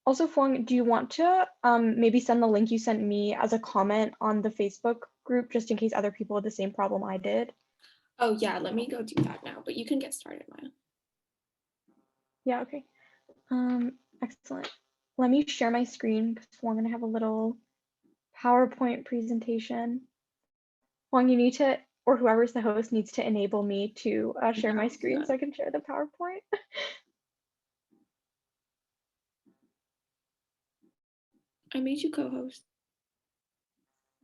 Also, Fuang, do you want to maybe send the link you sent me as a comment on the Facebook group, just in case other people had the same problem I did? Oh yeah, let me go do that now, but you can get started, Maya. Yeah, okay. Excellent. Let me share my screen because I'm gonna have a little PowerPoint presentation. Juan, you need to, or whoever's the host needs to enable me to share Yeah, my I'll do screen that. so I can share the PowerPoint. I made you co-host.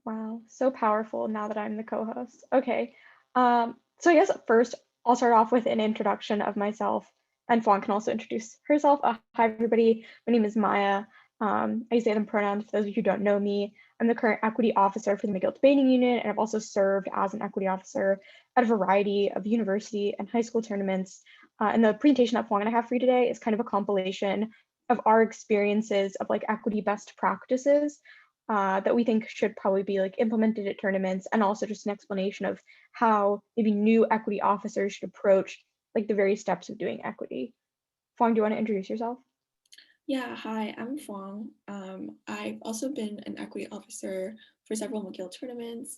Wow, so powerful now that I'm the co-host. Okay, so I guess first I'll start off with an introduction of myself, and Fawn can also introduce herself. Hi, everybody. My name is Maya. I use they, them pronouns for those of you who don't know me. I'm the current equity officer for the McGill debating unit, and I've also served as an equity officer at a variety of university and high school tournaments. And the presentation that Fawn and I have for you today is kind of a compilation of our experiences of like equity best practices that we think should probably be like implemented at tournaments, and also just an explanation of how maybe new equity officers should approach like the various steps of doing equity. Fong, do you want to introduce yourself? Yeah, hi, I'm Fong. I've also been an equity officer for several McGill tournaments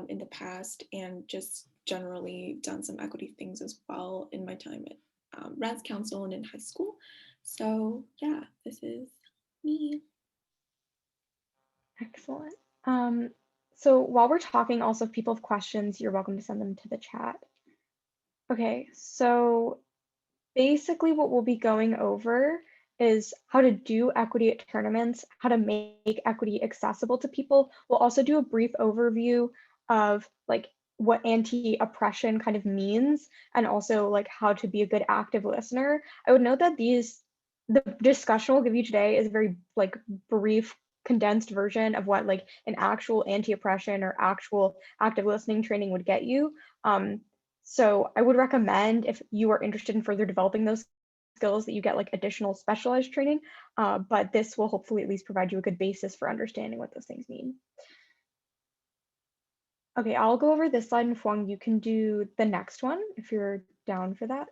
in the past, and just generally done some equity things as well in my time at Rats Council and in high school. So yeah, this is me. Excellent. Um, so while we're talking, also if people have questions, you're welcome to send them to the chat. Okay, so basically what we'll be going over is how to do equity at tournaments, how to make equity accessible to people. We'll also do a brief overview of like what anti-oppression kind of means, and also like how to be a good active listener. I would note that the discussion we'll give you today is a very like brief condensed version of what like an actual anti-oppression or actual active listening training would get you. So I would recommend, if you are interested in further developing those skills, that you get like additional specialized training, but this will hopefully at least provide you a good basis for understanding what those things mean. Okay, I'll go over this slide, and Fuang, you can do the next one if you're down for that.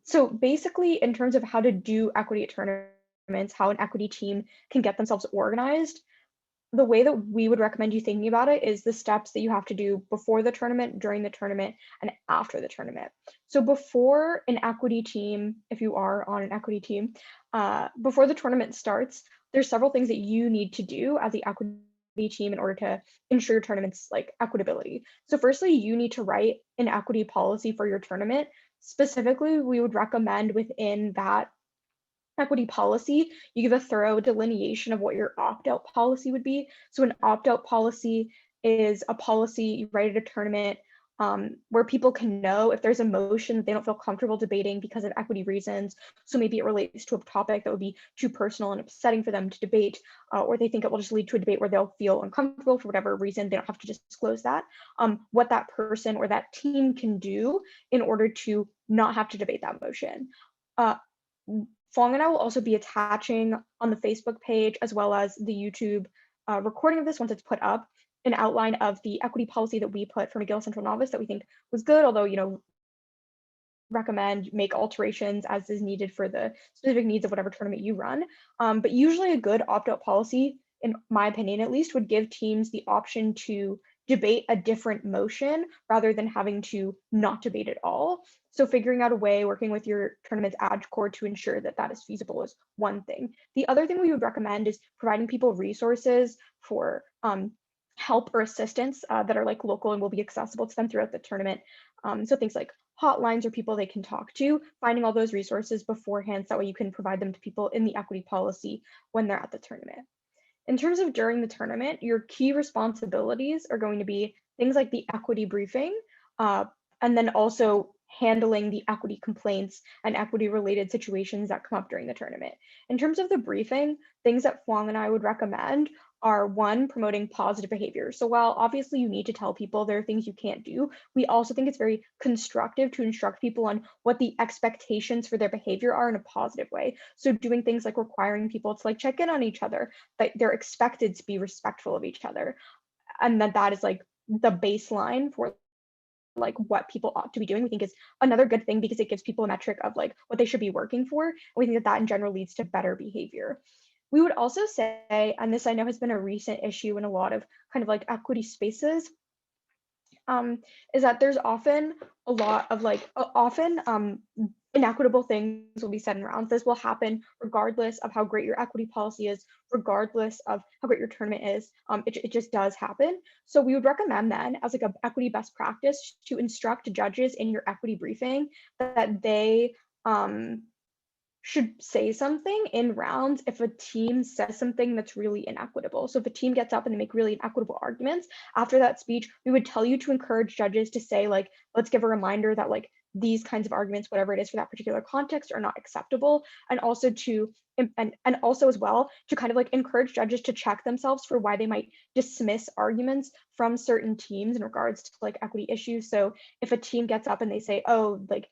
So basically, in terms of how to do equity at tournaments, how an equity team can get themselves organized, the way that we would recommend you thinking about it is the steps that you have to do before the tournament, during the tournament, and after the tournament. So before an equity team, if you are on an equity team, before the tournament starts, there's several things that you need to do as the equity team in order to ensure your tournament's like equitability. So firstly, you need to write an equity policy for your tournament. Specifically, we would recommend within that equity policy, you give a thorough delineation of what your opt-out policy would be. So an opt-out policy is a policy you write at a tournament where people can know if there's a motion that they don't feel comfortable debating because of equity reasons. So maybe it relates to a topic that would be too personal and upsetting for them to debate, or they think it will just lead to a debate where they'll feel uncomfortable for whatever reason. They don't have to disclose that. What that person or that team can do in order to not have to debate that motion. Uh, Fong and I will also be attaching on the Facebook page, as well as the YouTube recording of this once it's put up, an outline of the equity policy that we put for McGill Central Novice that we think was good, although, recommend make alterations as is needed for the specific needs of whatever tournament you run. But usually a good opt-out policy, in my opinion at least, would give teams the option to debate a different motion rather than having to not debate at all. So figuring out a way, working with your tournament's ad core to ensure that that is feasible is one thing. The other thing we would recommend is providing people resources for help or assistance that are like local and will be accessible to them throughout the tournament. So things like hotlines or people they can talk to, finding all those resources beforehand, so that way you can provide them to people in the equity policy when they're at the tournament. In terms of during the tournament, your key responsibilities are going to be things like the equity briefing, uh, and then also handling the equity complaints and equity related situations that come up during the tournament. In terms of the briefing, things that Fuang and I would recommend are, one, promoting positive behavior. So while obviously you need to tell people there are things you can't do, we also think it's very constructive to instruct people on what the expectations for their behavior are in a positive way. So doing things like requiring people to like check in on each other, that they're expected to be respectful of each other, and that is like the baseline for like what people ought to be doing, we think is another good thing because it gives people a metric of like what they should be working for. And we think that that in general leads to better behavior. We would also say, and this I know has been a recent issue in a lot of kind of like equity spaces, um, is that there's often a lot of like often inequitable things will be said in rounds. This will happen regardless of how great your equity policy is, regardless of how great your tournament is. It just does happen. So we would recommend then as like a equity best practice to instruct judges in your equity briefing that they should say something in rounds if a team says something that's really inequitable. So if a team gets up and they make really inequitable arguments, after that speech, we would tell you to encourage judges to say, like, let's give a reminder that like these kinds of arguments, whatever it is for that particular context, are not acceptable. And also to and also as well to kind of like encourage judges to check themselves for why they might dismiss arguments from certain teams in regards to like equity issues. So if a team gets up and they say, oh, like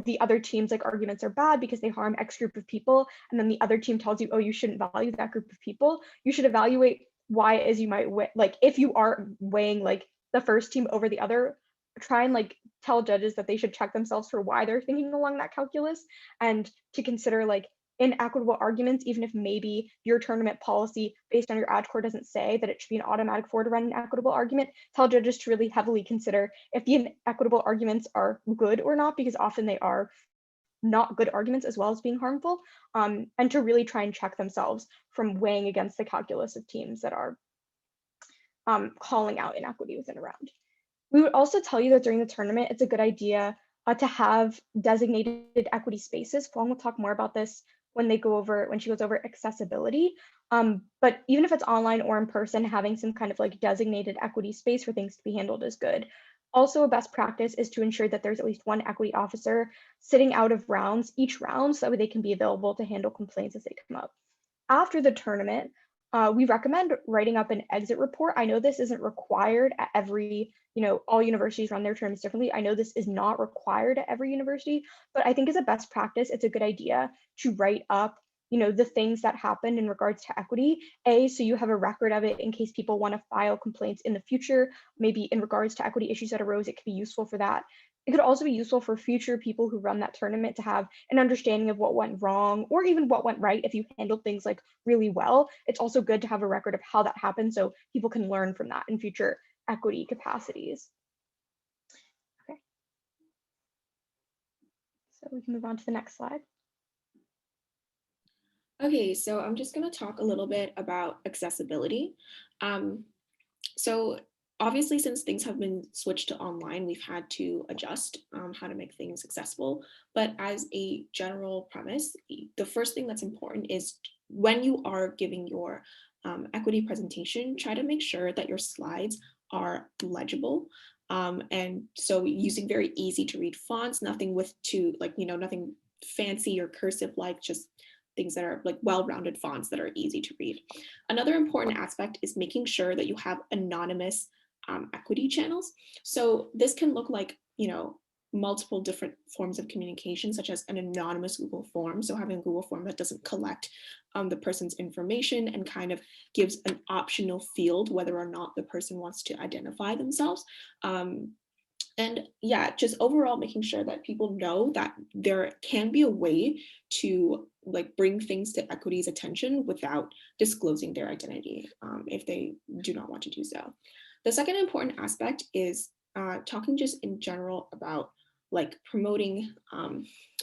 the other team's like arguments are bad because they harm X group of people, and then the other team tells you, oh, you shouldn't value that group of people, you should evaluate why it is you might like if you are weighing like the first team over the other, try and like tell judges that they should check themselves for why they're thinking along that calculus and to consider like inequitable arguments, even if maybe your tournament policy based on your ad core doesn't say that it should be an automatic four to run an equitable argument. Tell judges to really heavily consider if the inequitable arguments are good or not, because often they are not good arguments as well as being harmful, and to really try and check themselves from weighing against the calculus of teams that are calling out inequity within a round. We would also tell you that during the tournament, it's a good idea to have designated equity spaces. Fong will talk more about this when she goes over accessibility. But even if it's online or in person, having some kind of like designated equity space for things to be handled is good. Also, a best practice is to ensure that there's at least one equity officer sitting out of rounds each round so that way they can be available to handle complaints as they come up. After the tournament, we recommend writing up an exit report. I know this isn't required at every, all universities run their terms differently. I know this is not required at every university, but I think as a best practice, it's a good idea to write up, the things that happened in regards to equity. So you have a record of it in case people want to file complaints in the future, maybe in regards to equity issues that arose, it could be useful for that. It could also be useful for future people who run that tournament to have an understanding of what went wrong or even what went right if you handled things like really well. It's also good to have a record of how that happened so people can learn from that in future equity capacities. Okay. So we can move on to the next slide. Okay, so I'm just going to talk a little bit about accessibility. So obviously, since things have been switched to online, we've had to adjust how to make things accessible. But as a general premise, the first thing that's important is when you are giving your equity presentation, try to make sure that your slides are legible. And so using very easy to read fonts, nothing with nothing fancy or cursive like, just things that are like well-rounded fonts that are easy to read. Another important aspect is making sure that you have anonymous equity channels. So this can look like, multiple different forms of communication, such as an anonymous Google form. So having a Google form that doesn't collect the person's information and kind of gives an optional field whether or not the person wants to identify themselves. And yeah, just overall making sure that people know that there can be a way to like bring things to equity's attention without disclosing their identity if they do not want to do so. The second important aspect is talking just in general about like promoting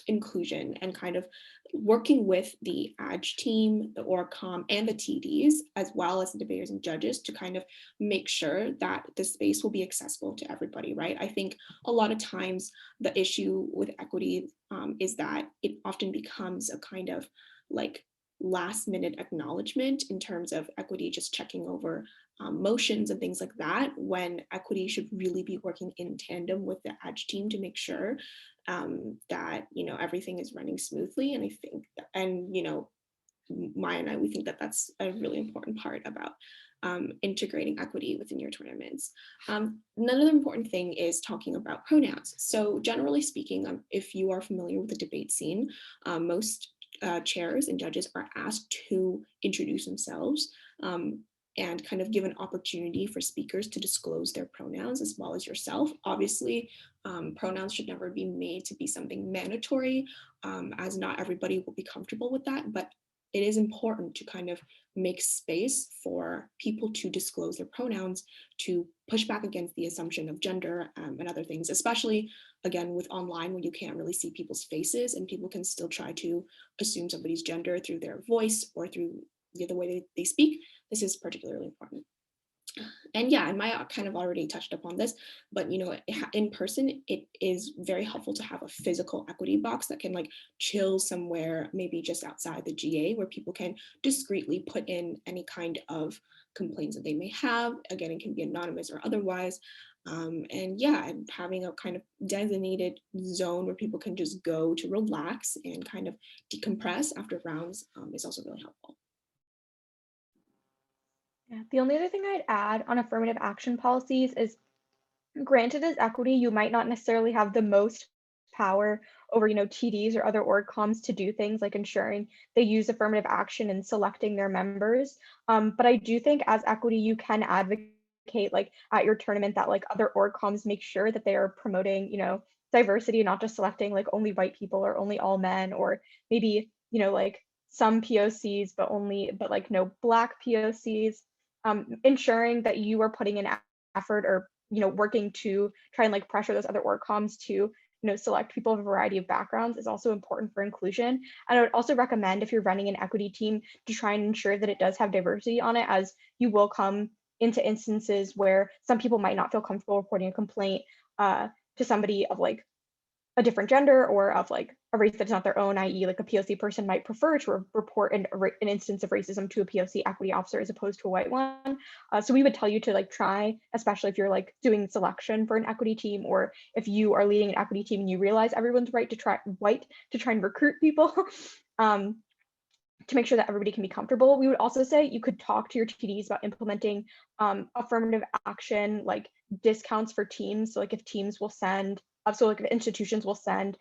inclusion and kind of working with the ADJ team, the ORCOM, and the TDs, as well as the debaters and judges to kind of make sure that the space will be accessible to everybody, right? I think a lot of times the issue with equity is that it often becomes a kind of like last minute acknowledgement in terms of equity just checking over motions and things like that, when equity should really be working in tandem with the ADJ team to make sure that everything is running smoothly. And I think Maya and I, we think that that's a really important part about integrating equity within your tournaments. Another important thing is talking about pronouns. So generally speaking, if you are familiar with the debate scene, most chairs and judges are asked to introduce themselves and kind of give an opportunity for speakers to disclose their pronouns as well as yourself. Obviously, pronouns should never be made to be something mandatory, as not everybody will be comfortable with that, but it is important to kind of make space for people to disclose their pronouns, to push back against the assumption of gender, and other things, especially again with online where you can't really see people's faces and people can still try to assume somebody's gender through their voice or through the way they speak. This is particularly important. And yeah, I might kind of already touched upon this, but in person, it is very helpful to have a physical equity box that can like chill somewhere, maybe just outside the GA, where people can discreetly put in any kind of complaints that they may have. Again, it can be anonymous or otherwise. And yeah, and having a kind of designated zone where people can just go to relax and kind of decompress after rounds is also really helpful. Yeah. The only other thing I'd add on affirmative action policies is, granted as equity, you might not necessarily have the most power over, TDs or other org coms to do things like ensuring they use affirmative action and selecting their members. But I do think as equity, you can advocate like at your tournament that like other org coms make sure that they are promoting, diversity, not just selecting like only white people or only all men, or maybe, like some POCs, but like no Black POCs. Ensuring that you are putting in effort, or working to try and like pressure those other org coms to select people of a variety of backgrounds is also important for inclusion. And I would also recommend, if you're running an equity team, to try and ensure that it does have diversity on it, as you will come into instances where some people might not feel comfortable reporting a complaint to somebody of like a different gender or of like a race that's not their own, i.e., like a POC person might prefer to report an instance of racism to a POC equity officer as opposed to a white one. So we would tell you to like try, especially if you're like doing selection for an equity team, or if you are leading an equity team and you realize everyone's white to try and recruit people. um, to make sure that everybody can be comfortable. We would also say you could talk to your TDs about implementing affirmative action, like discounts for teams. So like if teams will send, so like if institutions will send,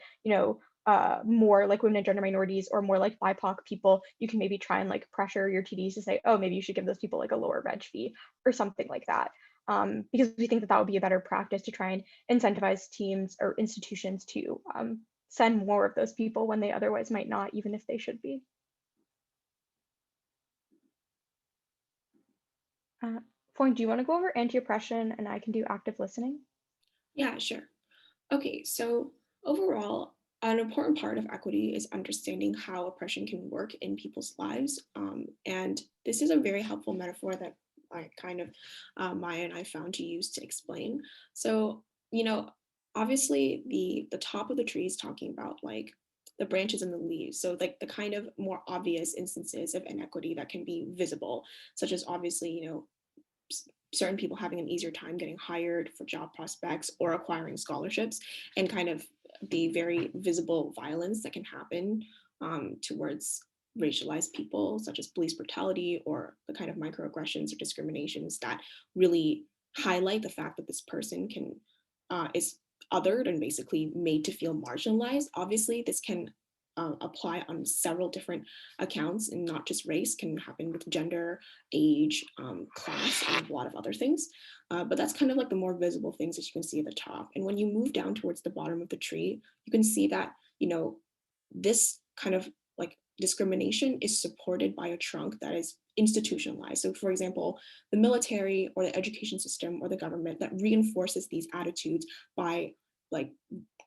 more like women and gender minorities or more like BIPOC people, you can maybe try and like pressure your TDs to say, oh, maybe you should give those people like a lower reg fee or something like that. Because we think that that would be a better practice to try and incentivize teams or institutions to send more of those people when they otherwise might not, even if they should be. Point, do you want to go over anti-oppression and I can do active listening? Yeah, sure. Okay, so overall, an important part of equity is understanding how oppression can work in people's lives. And this is a very helpful metaphor that I kind of, Maya and I found to use to explain. So, you know, obviously the top of the tree is talking about like the branches and the leaves. So like the kind of more obvious instances of inequity that can be visible, such as obviously, certain people having an easier time getting hired for job prospects or acquiring scholarships, and kind of the very visible violence that can happen towards racialized people, such as police brutality or the kind of microaggressions or discriminations that really highlight the fact that this person is othered and basically made to feel marginalized. Obviously, this can apply on several different accounts, and not just race, can happen with gender, age, class, and a lot of other things. But that's kind of like the more visible things that you can see at the top. And when you move down towards the bottom of the tree, you can see that, this kind of like discrimination is supported by a trunk that is institutionalized. So for example, the military or the education system or the government that reinforces these attitudes by like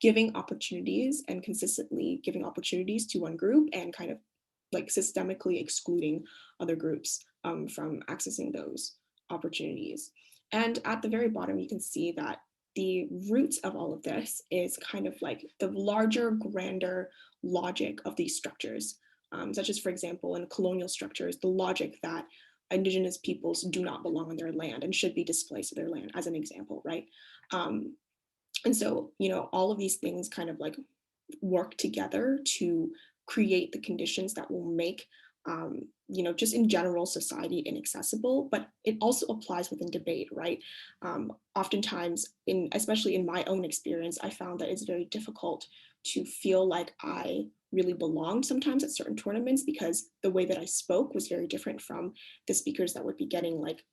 giving opportunities and consistently giving opportunities to one group and kind of like systemically excluding other groups from accessing those opportunities. And at the very bottom, you can see that the roots of all of this is kind of like the larger, grander logic of these structures, such as, for example, in colonial structures, the logic that indigenous peoples do not belong on their land and should be displaced of their land, as an example, right? Um, and so, all of these things kind of like work together to create the conditions that will make, just in general society inaccessible, but it also applies within debate, right? Oftentimes, especially in my own experience, I found that it's very difficult to feel like I really belonged sometimes at certain tournaments because the way that I spoke was very different from the speakers that would be getting like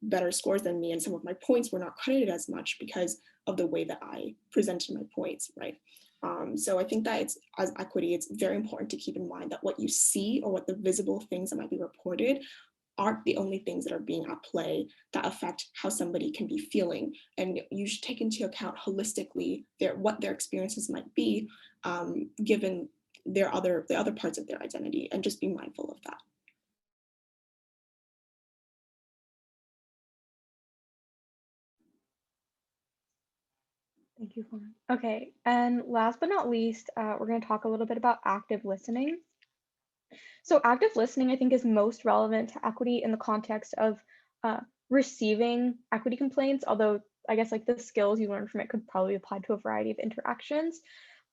better scores than me, and some of my points were not credited as much because of the way that I presented my points, right? So I think that it's, as equity, it's very important to keep in mind that what you see or what the visible things that might be reported aren't the only things that are being at play that affect how somebody can be feeling. And you should take into account holistically what their experiences might be, given the other parts of their identity, and just be mindful of that. Thank you, Fawn. Okay, and last but not least, we're going to talk a little bit about active listening. So active listening, I think, is most relevant to equity in the context of receiving equity complaints, although I guess like the skills you learn from it could probably apply to a variety of interactions.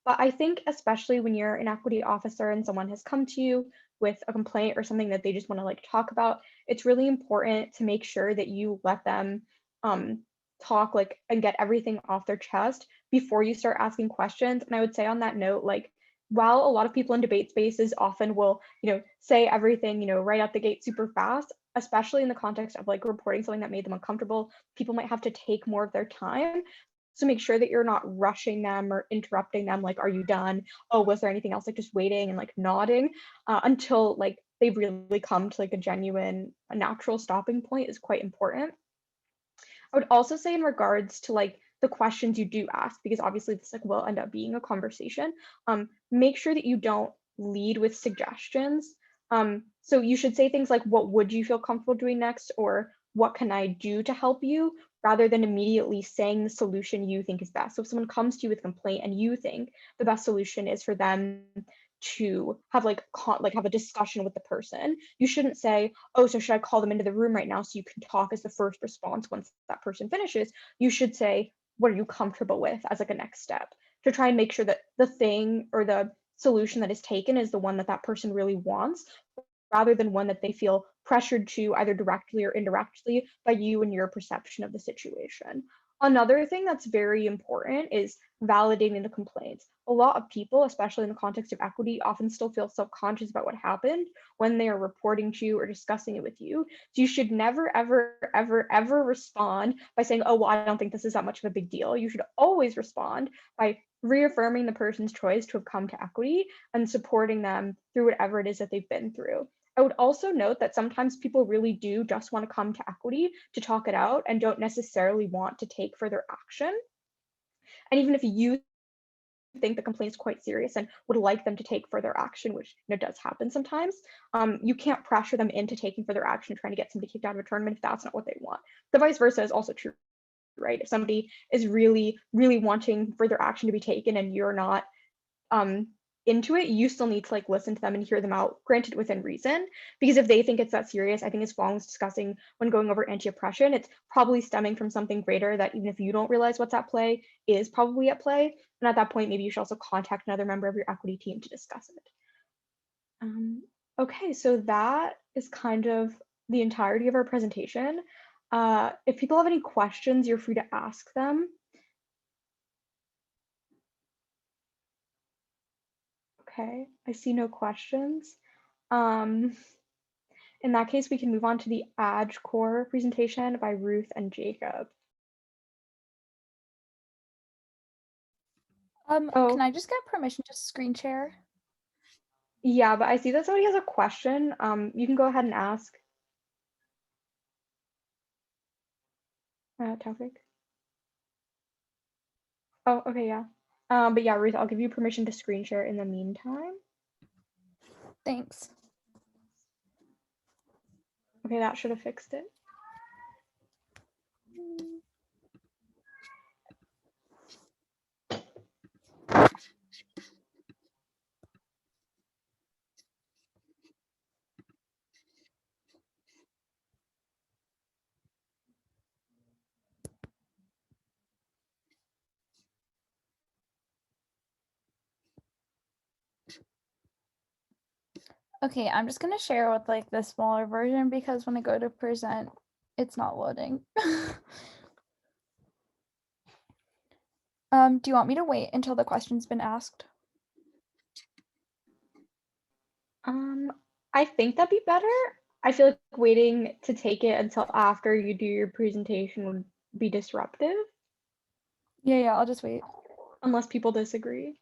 But I think especially when you're an equity officer and someone has come to you with a complaint or something that they just want to like talk about, it's really important to make sure that you let them talk like and get everything off their chest before you start asking questions. And I would say on that note, like while a lot of people in debate spaces often will, say everything, right out the gate super fast, especially in the context of like reporting something that made them uncomfortable, people might have to take more of their time. So make sure that you're not rushing them or interrupting them, like, are you done? Oh, was there anything else? Like just waiting and like nodding until like they really come to like a natural stopping point is quite important. I would also say in regards to like the questions you do ask, because obviously this like will end up being a conversation, make sure that you don't lead with suggestions. So you should say things like, what would you feel comfortable doing next? Or what can I do to help you? Rather than immediately saying the solution you think is best. So if someone comes to you with a complaint and you think the best solution is for them to have like have a discussion with the person, you shouldn't say, oh, so should I call them into the room right now so you can talk as the first response once that person finishes? You should say, what are you comfortable with as like a next step, to try and make sure that the thing or the solution that is taken is the one that that person really wants, rather than one that they feel pressured to either directly or indirectly by you and your perception of the situation. Another thing that's very important is validating the complaints. A lot of people, especially in the context of equity, often still feel self-conscious about what happened when they are reporting to you or discussing it with you. So you should never, ever, ever, ever respond by saying, oh, well, I don't think this is that much of a big deal. You should always respond by reaffirming the person's choice to have come to equity and supporting them through whatever it is that they've been through. I would also note that sometimes people really do just want to come to equity to talk it out and don't necessarily want to take further action. And even if you think the complaint is quite serious and would like them to take further action, which does happen sometimes, you can't pressure them into taking further action, trying to get somebody kicked out of a tournament if that's not what they want. The vice versa is also true, right? If somebody is really, really wanting further action to be taken and you're not into it, you still need to like listen to them and hear them out, granted within reason, because if they think it's that serious, I think as Fong was discussing when going over anti-oppression, it's probably stemming from something greater that even if you don't realize what's at play is probably at play. And at that point, maybe you should also contact another member of your equity team to discuss it. Okay, so that is kind of the entirety of our presentation. If people have any questions, you're free to ask them. Okay, I see no questions. In that case, we can move on to the ADJ core presentation by Ruth and Jacob. Can I just get permission to screen share? Yeah, but I see that somebody has a question. You can go ahead and ask. Taufik. Oh, okay, yeah. But yeah, Ruth, I'll give you permission to screen share in the meantime. Thanks. Okay, that should have fixed it. Okay, I'm just gonna share with like the smaller version because when I go to present, it's not loading. Do you want me to wait until the question's been asked? I think that'd be better. I feel like waiting to take it until after you do your presentation would be disruptive, Yeah, I'll just wait. unless people disagree.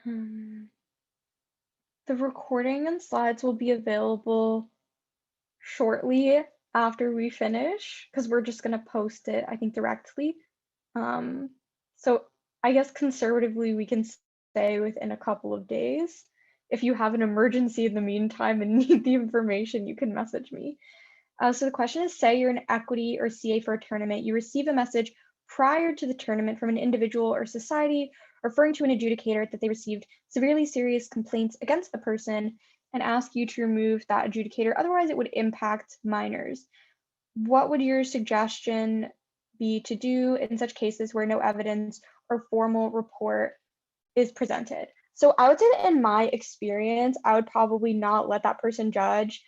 Hmm. The recording and slides will be available shortly after we finish because we're just gonna post it, I think, directly. Um, so I guess conservatively we can say within a couple of days. If you have an emergency in the meantime and need the information, you can message me. So the question is, say you're an equity or CA for a tournament, you receive a message prior to the tournament from an individual or society referring to an adjudicator that they received severely serious complaints against the person and ask you to remove that adjudicator, otherwise it would impact minors. What would your suggestion be to do in such cases where no evidence or formal report is presented? So I would say that in my experience, I would probably not let that person judge.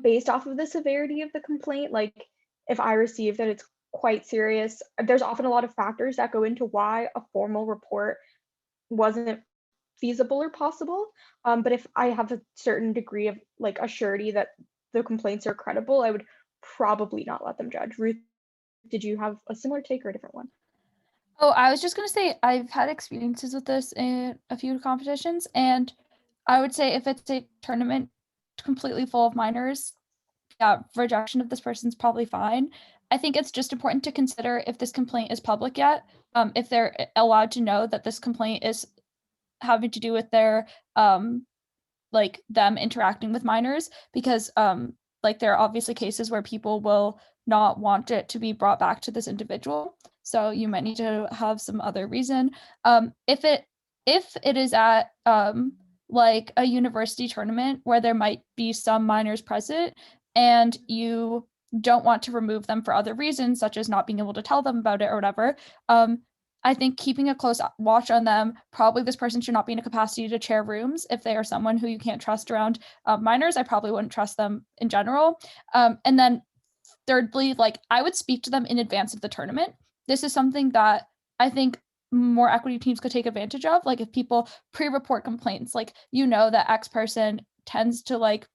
Based off of the severity of the complaint, like if I receive that it's quite serious, there's often a lot of factors that go into why a formal report wasn't feasible or possible. But if I have a certain degree of like a surety that the complaints are credible, I would probably not let them judge. Ruth, did you have a similar take or a different one? Oh, I was just gonna say I've had experiences with this in a few competitions, and I would say if it's a tournament completely full of minors, yeah, rejection of this person's probably fine. I think it's just important to consider if this complaint is public yet, if they're allowed to know that this complaint is having to do with their like them interacting with minors, because like there are obviously cases where people will not want it to be brought back to this individual, so you might need to have some other reason. If it is at like a university tournament where there might be some minors present and you don't want to remove them for other reasons such as not being able to tell them about it or whatever, I think keeping a close watch on them. Probably this person should not be in a capacity to chair rooms. If they are someone who you can't trust around minors, I probably wouldn't trust them in general. And then thirdly, like I would speak to them in advance of the tournament. This is something that I think more equity teams could take advantage of. Like if people pre-report complaints, like you know that X person tends to like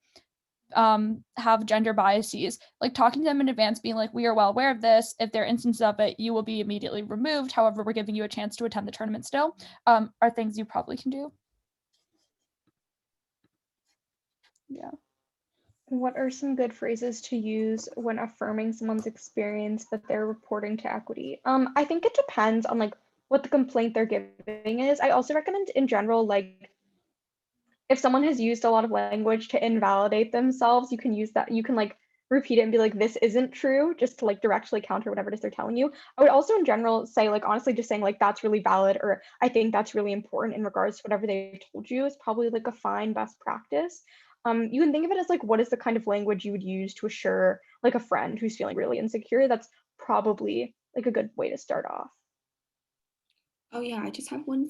have gender biases, like talking to them in advance, being like, we are well aware of this. If there are instances of it, you will be immediately removed. However, we're giving you a chance to attend the tournament still, are things you probably can do. Yeah. What are some good phrases to use when affirming someone's experience that they're reporting to equity? I think it depends on like what the complaint they're giving is. I also recommend in general, like if someone has used a lot of language to invalidate themselves, you can use that. You can like repeat it and be like, this isn't true, just to like directly counter whatever it is they're telling you. I would also in general say like honestly just saying like that's really valid or I think that's really important in regards to whatever they told you is probably like a fine best practice. You can think of it as like what is the kind of language you would use to assure like a friend who's feeling really insecure. That's probably like a good way to start off. Oh yeah, I just have one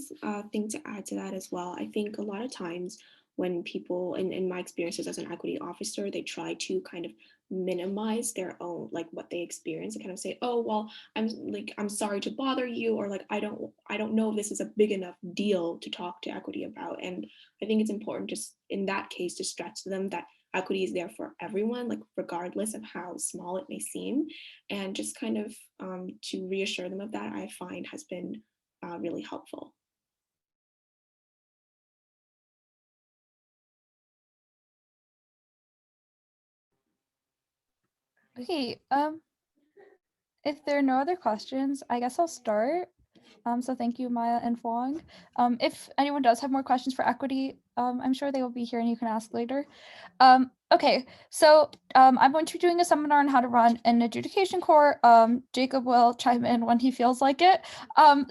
thing to add to that as well. I think a lot of times when people, in my experiences as an equity officer, they try to kind of minimize their own like what they experience and kind of say, oh well, I'm sorry to bother you, or like I don't know if this is a big enough deal to talk to equity about. And I think it's important just in that case to stress to them that equity is there for everyone, like regardless of how small it may seem, and just kind of to reassure them of that, I find has been really helpful. Okay. If there are no other questions, I guess I'll start. So thank you, Maya and Fong. If anyone does have more questions for equity, I'm sure they will be here and you can ask later. Okay, so I'm going to be doing a seminar on how to run an adjudication court. Jacob will chime in when he feels like it.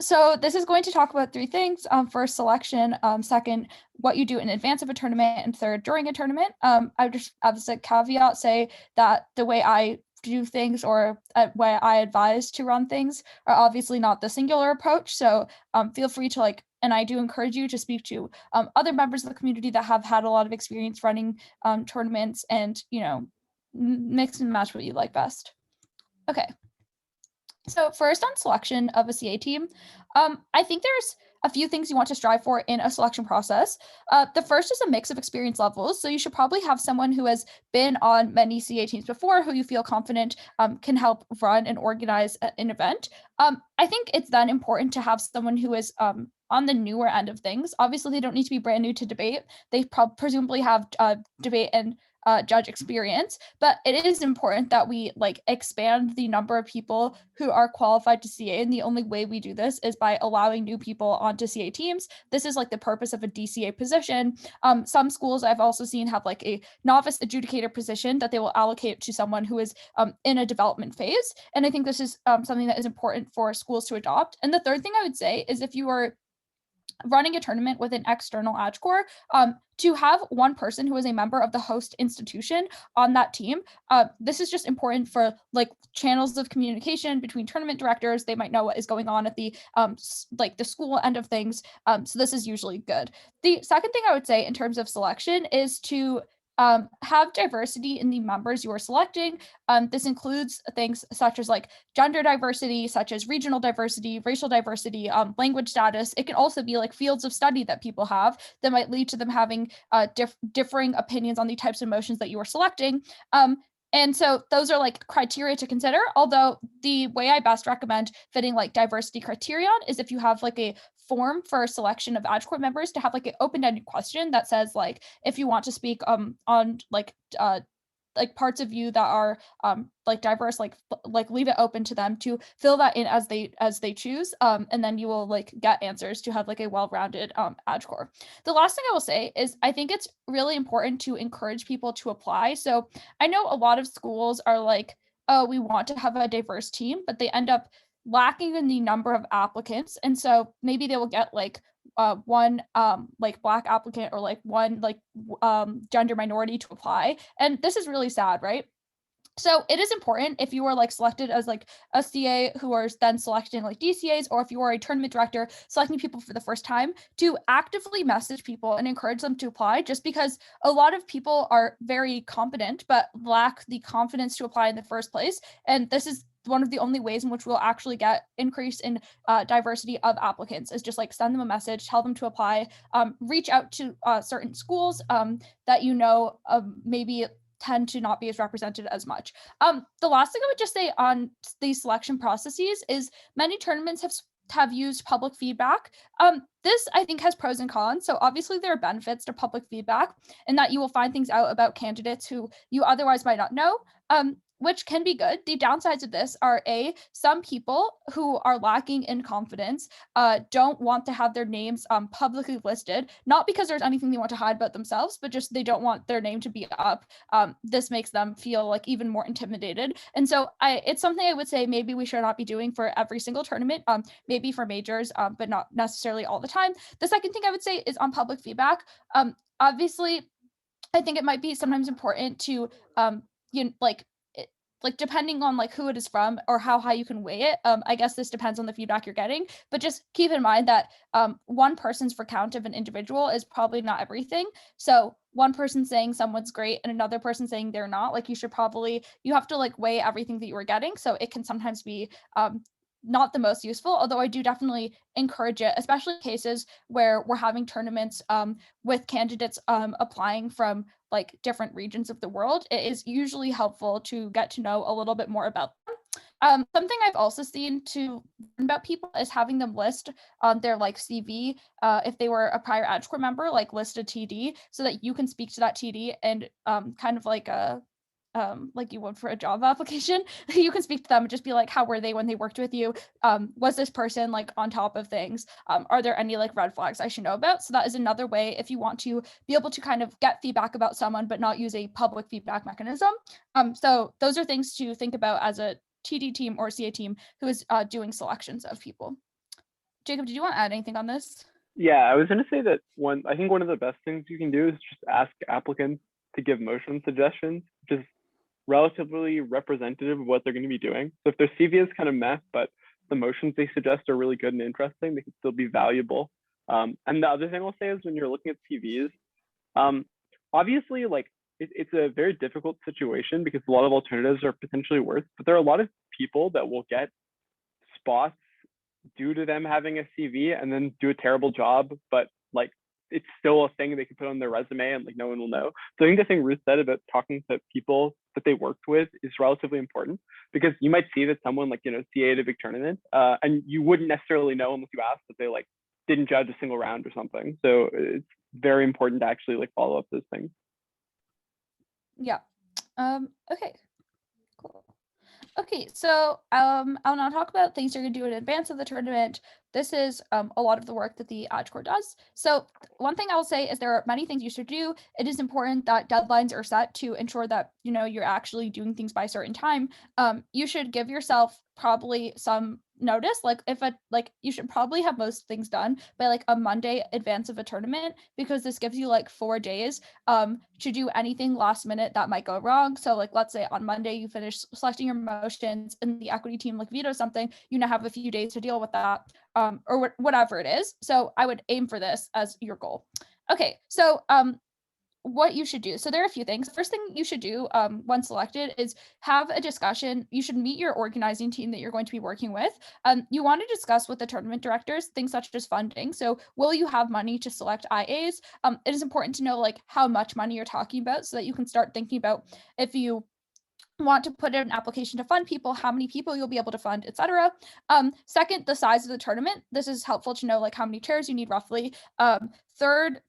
So this is going to talk about three things. First, selection. Second, what you do in advance of a tournament. And third, during a tournament. I just, as a caveat, say that the way I do things or way I advise to run things are obviously not the singular approach. So feel free to and I do encourage you to speak to other members of the community that have had a lot of experience running tournaments and, mix and match what you like best. Okay. So first on selection of a CA team, I think there's a few things you want to strive for in a selection process. The first is a mix of experience levels. So you should probably have someone who has been on many CA teams before, who you feel confident can help run and organize an event. I think it's then important to have someone who is on the newer end of things. Obviously, they don't need to be brand new to debate. They presumably have debate and judge experience, but it is important that we expand the number of people who are qualified to CA, and the only way we do this is by allowing new people onto CA teams. This is the purpose of a DCA position. Some schools I've also seen have a novice adjudicator position that they will allocate to someone who is in a development phase, and I think this is something that is important for schools to adopt. And the third thing I would say is if you are running a tournament with an external AdCore, to have one person who is a member of the host institution on that team. This is just important for channels of communication between tournament directors. They might know what is going on at the the school end of things. So this is usually good. The second thing I would say in terms of selection is to have diversity in the members you are selecting. This includes things such as gender diversity, such as regional diversity, racial diversity, language status. It can also be fields of study that people have that might lead to them having differing opinions on the types of motions that you are selecting. And so those are criteria to consider. Although the way I best recommend fitting diversity criterion is if you have a form for selection of AdCore members to have an open-ended question that says if you want to speak on parts of you that are diverse, leave it open to them to fill that in as they choose, and then you will get answers to have a well-rounded AdCore. The last thing I will say is I think it's really important to encourage people to apply. So I know a lot of schools are oh, we want to have a diverse team, but they end up lacking in the number of applicants, and so maybe they will get one Black applicant or one gender minority to apply, and this is really sad, right? So it is important if you are selected as a CA who are then selecting DCAs, or if you are a tournament director selecting people for the first time, to actively message people and encourage them to apply, just because a lot of people are very competent but lack the confidence to apply in the first place. And this is one of the only ways in which we'll actually get increase in diversity of applicants is just send them a message, tell them to apply, reach out to certain schools that maybe tend to not be as represented as much. The last thing I would just say on these selection processes is many tournaments have used public feedback. This I think has pros and cons. So obviously there are benefits to public feedback in that you will find things out about candidates who you otherwise might not know. Which can be good. The downsides of this are some people who are lacking in confidence don't want to have their names publicly listed, not because there's anything they want to hide about themselves, but just they don't want their name to be up. This makes them feel even more intimidated. And so it's something I would say maybe we should not be doing for every single tournament, maybe for majors, but not necessarily all the time. The second thing I would say is on public feedback. Obviously, I think it might be sometimes important to depending on who it is from or how high you can weigh it. I guess this depends on the feedback you're getting, but just keep in mind that one person's for count of an individual is probably not everything. So one person saying someone's great and another person saying they're not, you have to weigh everything that you were getting. So it can sometimes be not the most useful, although I do definitely encourage it, especially in cases where we're having tournaments with candidates applying from different regions of the world. It is usually helpful to get to know a little bit more about them. Something I've also seen to learn about people is having them list on their CV, if they were a prior AdCore member, list a TD so that you can speak to that TD and kind of like you would for a job application. You can speak to them and just be like, how were they when they worked with you? Was this person like on top of things? Are there any like red flags I should know about? So that is another way if you want to be able to kind of get feedback about someone, but not use a public feedback mechanism. So those are things to think about as a TD team or CA team who is doing selections of people. Jacob, did you want to add anything on this? Yeah, I was going to say that I think one of the best things you can do is just ask applicants to give motion suggestions, which is relatively representative of what they're going to be doing. So if their CV is kind of meh, but the motions they suggest are really good and interesting, they can still be valuable. And the other thing I'll say is when you're looking at CVs, obviously, like it's a very difficult situation because a lot of alternatives are potentially worse, but there are a lot of people that will get spots due to them having a CV and then do a terrible job, but like it's still a thing they can put on their resume and like no one will know. So I think the thing Ruth said about talking to people that they worked with is relatively important because you might see that someone like, CA at a big tournament and you wouldn't necessarily know unless you asked that they like didn't judge a single round or something. So it's very important to actually like follow up those things. Yeah. Okay. Cool. Okay, so I'll now talk about things you're going to do in advance of the tournament. This is a lot of the work that the Ad Corps does. So one thing I will say is there are many things you should do. It is important that deadlines are set to ensure that you're actually doing things by a certain time. You should give yourself probably some notice, you should probably have most things done by like a Monday advance of a tournament, because this gives you like 4 days to do anything last minute that might go wrong. So like let's say on Monday you finish selecting your motions and the equity team like vetoes something, you now have a few days to deal with that, or whatever it is. So I would aim for this as your goal. Okay, so what you should do. So there are a few things. First thing you should do once selected is have a discussion. You should meet your organizing team that you're going to be working with. You want to discuss with the tournament directors things such as funding. So will you have money to select IAs? It is important to know like how much money you're talking about so that you can start thinking about if you want to put in an application to fund people, how many people you'll be able to fund, etc. Second, the size of the tournament. This is helpful to know like how many chairs you need roughly. Third,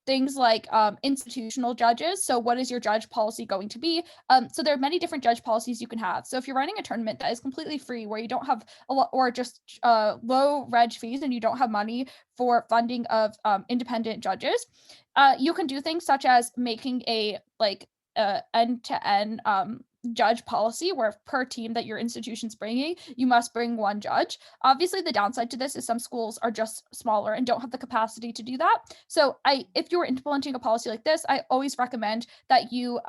things like institutional judges. So what is your judge policy going to be? So there are many different judge policies you can have. So if you're running a tournament that is completely free, where you don't have a lot or just low reg fees and you don't have money for funding of independent judges, you can do things such as making a end-to-end judge policy where per team that your institution's bringing, you must bring one judge. Obviously, the downside to this is some schools are just smaller and don't have the capacity to do that. So if you're implementing a policy like this, I always recommend that you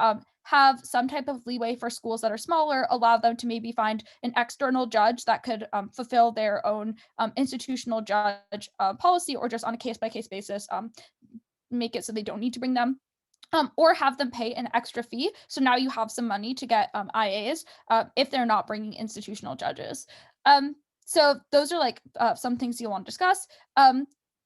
have some type of leeway for schools that are smaller, allow them to maybe find an external judge that could fulfill their own institutional judge policy, or just on a case-by-case basis, make it so they don't need to bring them. Or have them pay an extra fee. So now you have some money to get IAs if they're not bringing institutional judges. So those are like some things you'll want to discuss.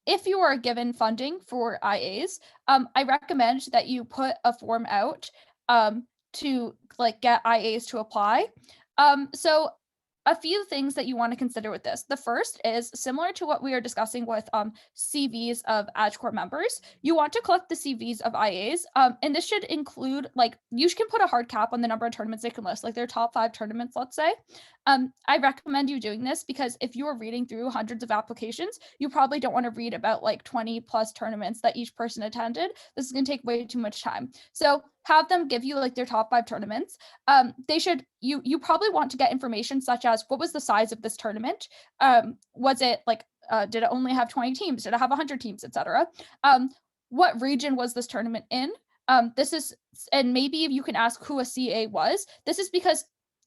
If you are given funding for IAs, I recommend that you put a form out to like get IAs to apply. So a few things that you want to consider with this. The first is similar to what we are discussing with CVs of Ad Corps members. You want to collect the CVs of IAs, and this should include, like, you can put a hard cap on the number of tournaments they can list, like their top 5 tournaments, let's say. I recommend you doing this because if you are reading through hundreds of applications, you probably don't want to read about like 20 plus tournaments that each person attended. This is going to take way too much time. So have them give you like their top 5 tournaments. You probably want to get information such as, what was the size of this tournament? Was it like, did it only have 20 teams? Did it have 100 teams, etc.? What region was this tournament in? And maybe you can ask who a CA was. This is because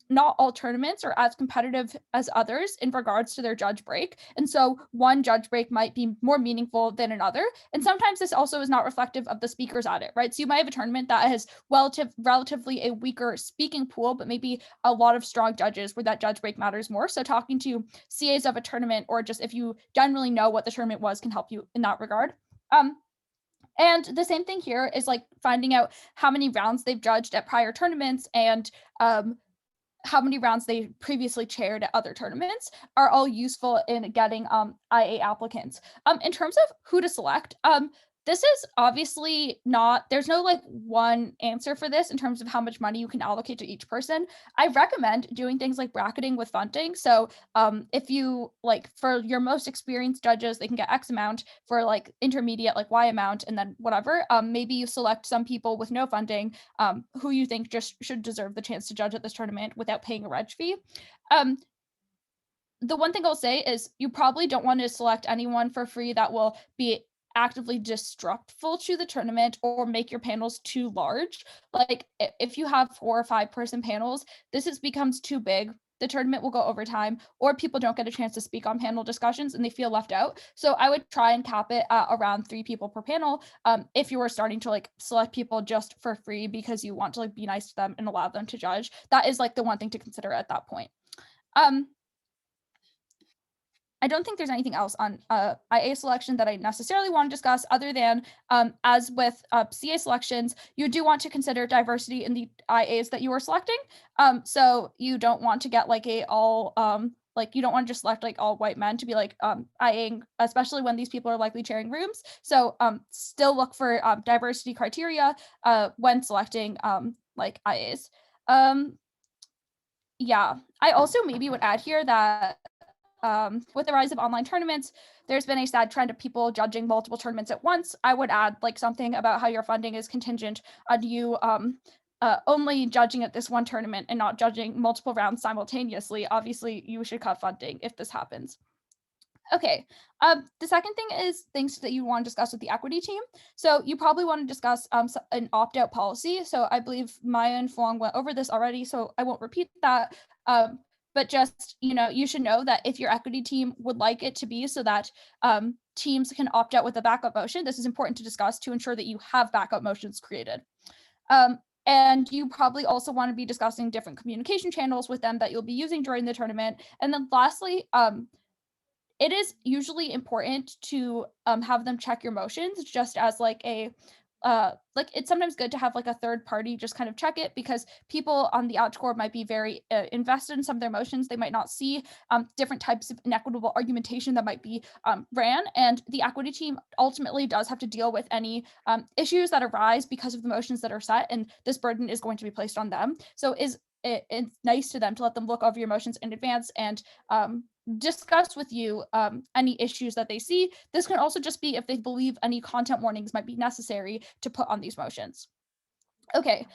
not all tournaments are as competitive as others in regards to their judge break. And so one judge break might be more meaningful than another. And sometimes this also is not reflective of the speakers at it, right? So you might have a tournament that has relatively a weaker speaking pool, but maybe a lot of strong judges where that judge break matters more. So talking to CAs of a tournament, or just if you generally know what the tournament was, can help you in that regard. And the same thing here is like finding out how many rounds they've judged at prior tournaments and how many rounds they previously chaired at other tournaments are all useful in getting IA applicants. In terms of who to select, This is obviously not, there's no like one answer for this in terms of how much money you can allocate to each person. I recommend doing things like bracketing with funding. So if you like, for your most experienced judges, they can get X amount, for like intermediate, like Y amount, and then whatever. Maybe you select some people with no funding who you think just should deserve the chance to judge at this tournament without paying a reg fee. The one thing I'll say is you probably don't want to select anyone for free that will be actively disruptful to the tournament or make your panels too large. Like if you have 4 or 5 person panels, becomes too big. The tournament will go over time, or people don't get a chance to speak on panel discussions and they feel left out. So I would try and cap it at around 3 people per panel. If you were starting to like select people just for free because you want to like be nice to them and allow them to judge, that is like the one thing to consider at that point. I don't think there's anything else on IA selection that I necessarily want to discuss other than, as with CA selections, you do want to consider diversity in the IAs that you are selecting. So you don't want to get like a all, like you don't want to just select like all white men to be like IAing, especially when these people are likely sharing rooms. So still look for diversity criteria when selecting like IAs. Yeah, I also maybe would add here that with the rise of online tournaments, there's been a sad trend of people judging multiple tournaments at once. I would add like something about how your funding is contingent on you only judging at this one tournament and not judging multiple rounds simultaneously. Obviously, you should cut funding if this happens. Okay, the second thing is things that you want to discuss with the equity team. So you probably want to discuss an opt-out policy. So I believe Maya and Fong went over this already, so I won't repeat that. But just, you should know that if your equity team would like it to be so that teams can opt out with a backup motion, this is important to discuss to ensure that you have backup motions created. And you probably also want to be discussing different communication channels with them that you'll be using during the tournament. And then lastly, it is usually important to have them check your motions just as like a like it's sometimes good to have like a third party just kind of check it, because people on the outscore might be very invested in some of their motions. They might not see different types of inequitable argumentation that might be ran, and the equity team ultimately does have to deal with any issues that arise because of the motions that are set, and this burden is going to be placed on them. So it's nice to them to let them look over your motions in advance and discuss with you any issues that they see. This can also just be if they believe any content warnings might be necessary to put on these motions. Okay,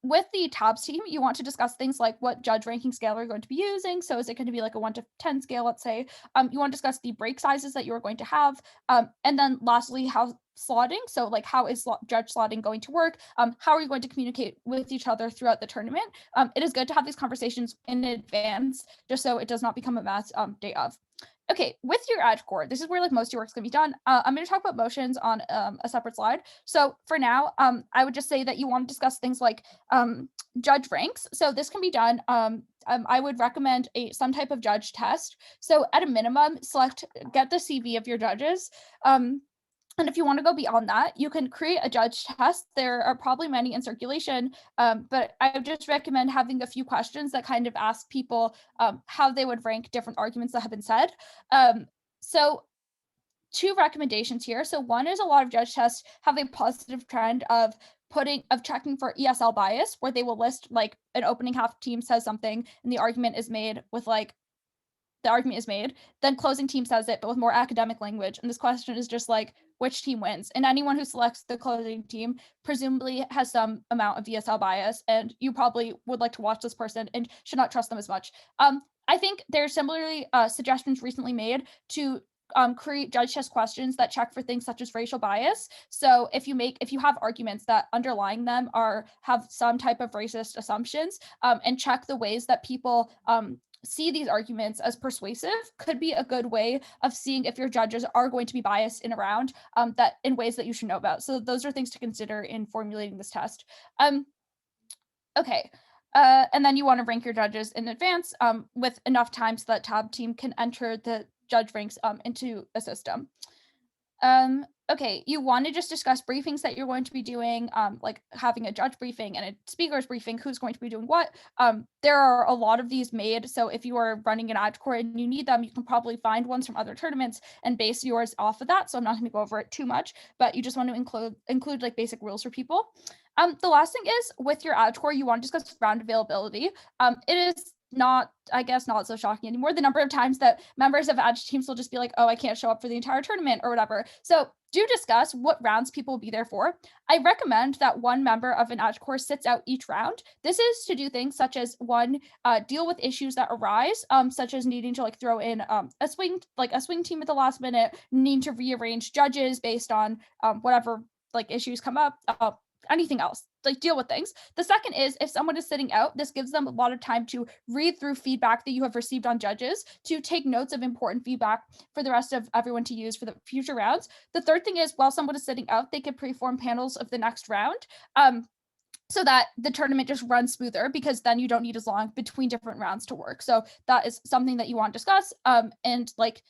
with the tabs team, you want to discuss things like what judge ranking scale are going to be using. So is it going to be like a 1 to 10 scale, let's say? You want to discuss the break sizes that you are going to have. And then lastly, how slotting. So like how is judge slotting going to work? How are you going to communicate with each other throughout the tournament? It is good to have these conversations in advance, just so it does not become a mess day of. Okay, with your ad core, this is where like most of your work's gonna be done. I'm gonna talk about motions on a separate slide. So for now, I would just say that you want to discuss things like judge ranks. So this can be done. I would recommend some type of judge test. So at a minimum, get the CV of your judges. And if you want to go beyond that, you can create a judge test. There are probably many in circulation, but I would just recommend having a few questions that kind of ask people how they would rank different arguments that have been said. So 2 recommendations here. So one is a lot of judge tests have a positive trend of checking for ESL bias, where they will list like an opening half team says something and the argument is made with like the argument is made, then closing team says it, but with more academic language. And this question is just like, which team wins? And anyone who selects the closing team presumably has some amount of ESL bias, and you probably would like to watch this person and should not trust them as much. I think there's similarly suggestions recently made to create judge test questions that check for things such as racial bias. So if you have arguments that underlying them have some type of racist assumptions, and check the ways that people see these arguments as persuasive, could be a good way of seeing if your judges are going to be biased in a round that in ways that you should know about. So those are things to consider in formulating this test. Okay. And then you want to rank your judges in advance with enough time so that tab team can enter the judge ranks into a system. okay, you want to just discuss briefings that you're going to be doing, like having a judge briefing and a speaker's briefing, who's going to be doing what. There are a lot of these made, so if you are running an ad core and you need them, you can probably find ones from other tournaments and base yours off of that. So I'm not going to go over it too much, but you just want to include like basic rules for people. The last thing is with your ad core, you want to discuss round availability. It is not, I guess, not so shocking anymore. The number of times that members of edge teams will just be like, oh, I can't show up for the entire tournament or whatever. So do discuss what rounds people will be there for. I recommend that one member of an edge core sits out each round. This is to do things such as one, deal with issues that arise, such as needing to like throw in a swing team at the last minute, needing to rearrange judges based on whatever like issues come up. Anything else, like deal with things. The second is if someone is sitting out, this gives them a lot of time to read through feedback that you have received on judges, to take notes of important feedback for the rest of everyone to use for the future rounds. The third thing is while someone is sitting out, they could preform panels of the next round. So that the tournament just runs smoother, because then you don't need as long between different rounds to work. So that is something that you want to discuss and like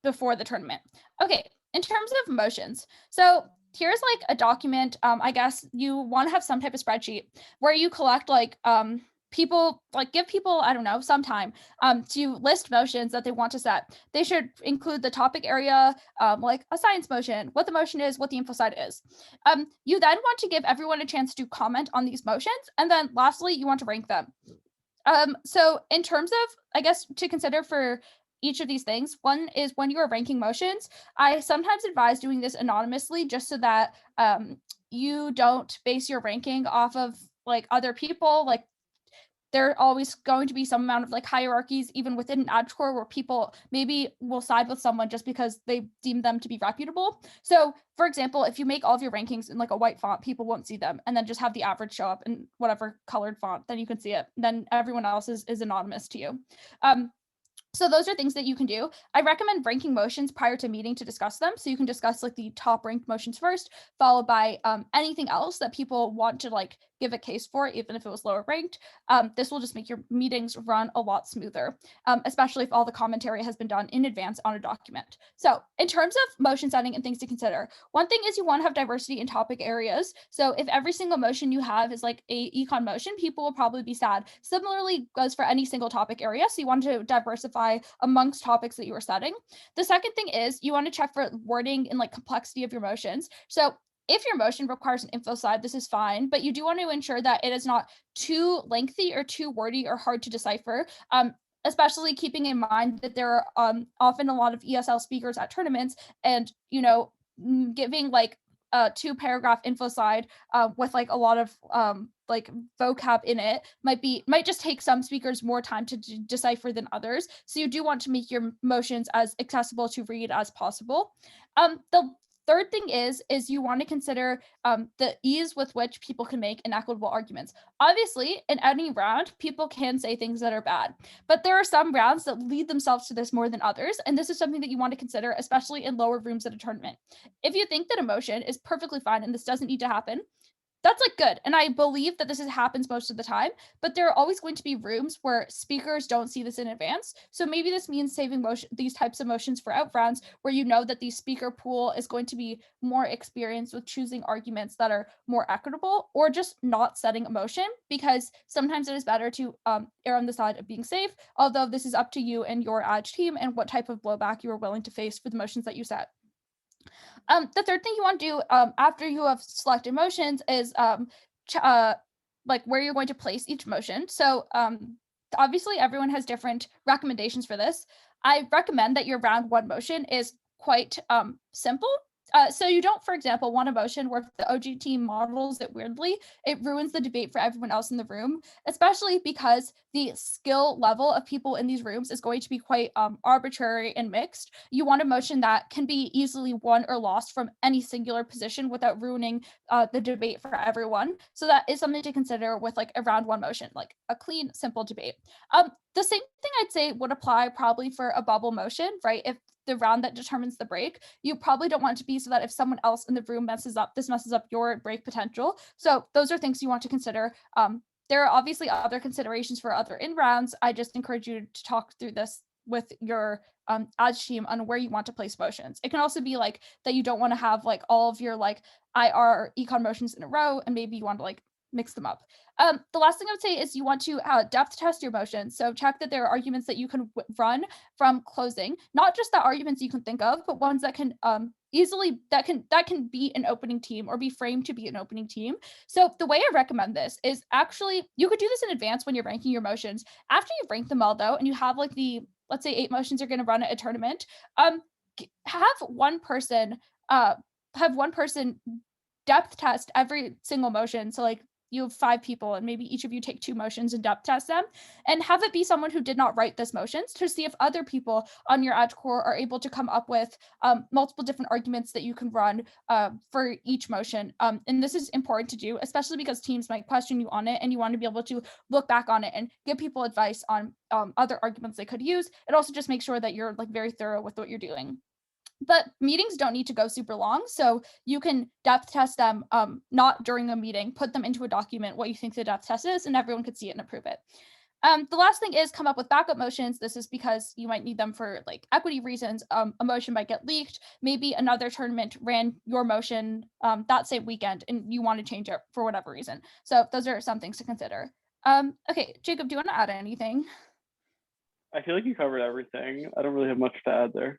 before the tournament. Okay, in terms of motions, so here's like a document. I guess you want to have some type of spreadsheet where you collect like people, like give people, I don't know, some time to list motions that they want to set. They should include the topic area, like a science motion, what the motion is, what the info side is. You then want to give everyone a chance to comment on these motions. And then lastly, you want to rank them. So in terms of, I guess, to consider for each of these things, one is when you are ranking motions, I sometimes advise doing this anonymously just so that you don't base your ranking off of like other people. Like there are always going to be some amount of like hierarchies even within an ad core where people maybe will side with someone just because they deem them to be reputable. So for example, if you make all of your rankings in like a white font, people won't see them, and then just have the average show up in whatever colored font, then you can see it. Then everyone else is anonymous to you. So those are things that you can do. I recommend ranking motions prior to meeting to discuss them. So you can discuss like the top ranked motions first, followed by anything else that people want to like give a case for, even if it was lower ranked. This will just make your meetings run a lot smoother, especially if all the commentary has been done in advance on a document. So in terms of motion setting and things to consider, one thing is you want to have diversity in topic areas. So if every single motion you have is like a econ motion, people will probably be sad. Similarly goes for any single topic area. So you want to diversify amongst topics that you are setting. The second thing is you want to check for wording and like complexity of your motions. So if your motion requires an info slide, this is fine, but you do want to ensure that it is not too lengthy or too wordy or hard to decipher, especially keeping in mind that there are often a lot of ESL speakers at tournaments, and, you know, giving like a 2-paragraph info slide with like a lot of like vocab in it might just take some speakers more time to decipher than others. So you do want to make your motions as accessible to read as possible. The third thing is you want to consider the ease with which people can make inequitable arguments. Obviously, in any round, people can say things that are bad, but there are some rounds that lead themselves to this more than others, and this is something that you want to consider, especially in lower rooms at a tournament. If you think that a motion is perfectly fine and this doesn't need to happen, that's like good. And I believe that this happens most of the time, but there are always going to be rooms where speakers don't see this in advance. So maybe this means saving these types of motions for out rounds where you know that the speaker pool is going to be more experienced with choosing arguments that are more equitable, or just not setting a motion, because sometimes it is better to err on the side of being safe, although this is up to you and your edge team and what type of blowback you are willing to face for the motions that you set. The third thing you want to do after you have selected motions is like where you're going to place each motion. So obviously everyone has different recommendations for this. I recommend that your round 1 motion is quite simple. So you don't, for example, want a motion where if the OG team models it weirdly, it ruins the debate for everyone else in the room, especially because the skill level of people in these rooms is going to be quite arbitrary and mixed. You want a motion that can be easily won or lost from any singular position without ruining the debate for everyone. So that is something to consider with like a round 1 motion, like a clean, simple debate. The same thing I'd say would apply probably for a bubble motion, right? If the round that determines the break, you probably don't want it to be so that if someone else in the room messes up your break potential. So those are things you want to consider. There are obviously other considerations for other in rounds. I just encourage you to talk through this with your as team on where you want to place motions. It can also be like that you don't want to have like all of your like IR econ motions in a row, and maybe you want to like mix them up. The last thing I would say is you want to depth test your motions. So check that there are arguments that you can run from closing, not just the arguments you can think of, but ones that can easily that can be an opening team or be framed to be an opening team. So the way I recommend this is actually you could do this in advance when you're ranking your motions. After you've ranked them all though, and you have like the, let's say 8 motions you're going to run at a tournament, have one person depth test every single motion. So like you have 5 people and maybe each of you take 2 motions and depth test them, and have it be someone who did not write this motions to see if other people on your ad core are able to come up with multiple different arguments that you can run for each motion. And this is important to do, especially because teams might question you on it and you want to be able to look back on it and give people advice on other arguments they could use. It also just makes sure that you're like very thorough with what you're doing. But meetings don't need to go super long, so you can depth test them not during a meeting, put them into a document what you think the depth test is, and everyone could see it and approve it. The last thing is come up with backup motions. This is because you might need them for like equity reasons. A motion might get leaked. Maybe another tournament ran your motion that same weekend and you want to change it for whatever reason. So those are some things to consider. Okay, Jacob, do you want to add anything? I feel like you covered everything. I don't really have much to add there.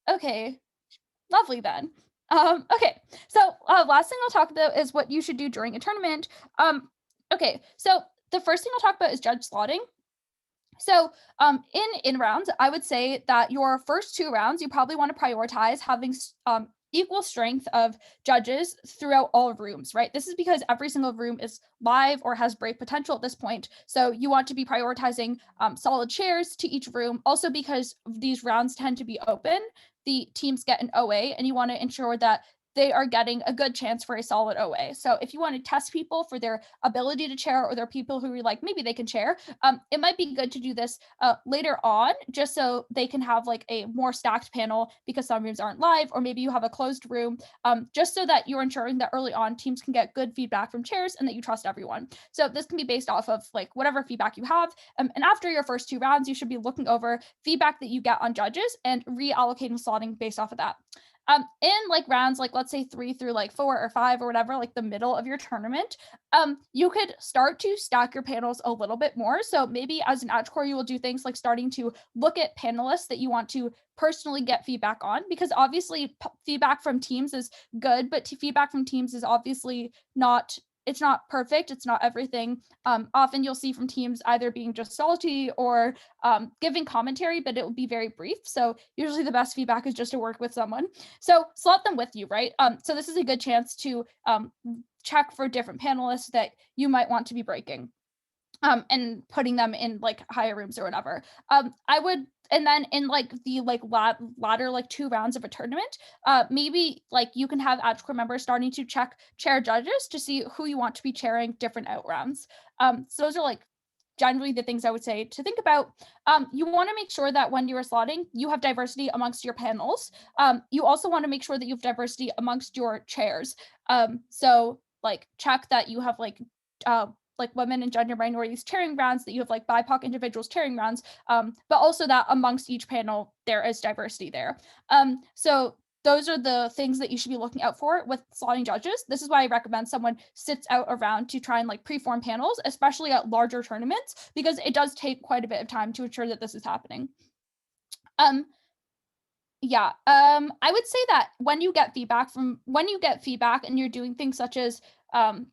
Okay, lovely then. Okay, so last thing I'll talk about is what you should do during a tournament. Okay, so the first thing I'll talk about is judge slotting. So in rounds, I would say that your first 2 rounds, you probably want to prioritize having equal strength of judges throughout all rooms, right? This is because every single room is live or has break potential at this point. So you want to be prioritizing solid shares to each room. Also because these rounds tend to be open, the teams get an OA, and you want to ensure that they are getting a good chance for a solid OA. So if you want to test people for their ability to chair, or they're people who are like, maybe they can chair, it might be good to do this later on, just so they can have like a more stacked panel because some rooms aren't live, or maybe you have a closed room, just so that you're ensuring that early on teams can get good feedback from chairs and that you trust everyone. So this can be based off of like whatever feedback you have. And after your first 2 rounds, you should be looking over feedback that you get on judges and reallocating slotting based off of that. In like rounds, like let's say 3 through like 4 or 5 or whatever, like the middle of your tournament, you could start to stack your panels a little bit more. So maybe as an edge core, you will do things like starting to look at panelists that you want to personally get feedback on, because obviously feedback from teams is good, but feedback from teams is obviously not, it's not perfect. It's not everything. Often you'll see from teams either being just salty or giving commentary, but it will be very brief. So usually the best feedback is just to work with someone. So slot them with you, right? So this is a good chance to check for different panelists that you might want to be breaking. And putting them in like higher rooms or whatever. I would, and then in like the like latter like 2 rounds of a tournament, maybe like you can have edge core members starting to check chair judges to see who you want to be chairing different out rounds. So those are like generally the things I would say to think about. You want to make sure that when you are slotting, you have diversity amongst your panels. You also want to make sure that you have diversity amongst your chairs. So like check that you have like women and gender minorities chairing rounds, that you have like BIPOC individuals chairing rounds, but also that amongst each panel, there is diversity there. So those are the things that you should be looking out for with slotting judges. This is why I recommend someone sits out around to try and like preform panels, especially at larger tournaments, because it does take quite a bit of time to ensure that this is happening. I would say that when you get feedback and you're doing things such as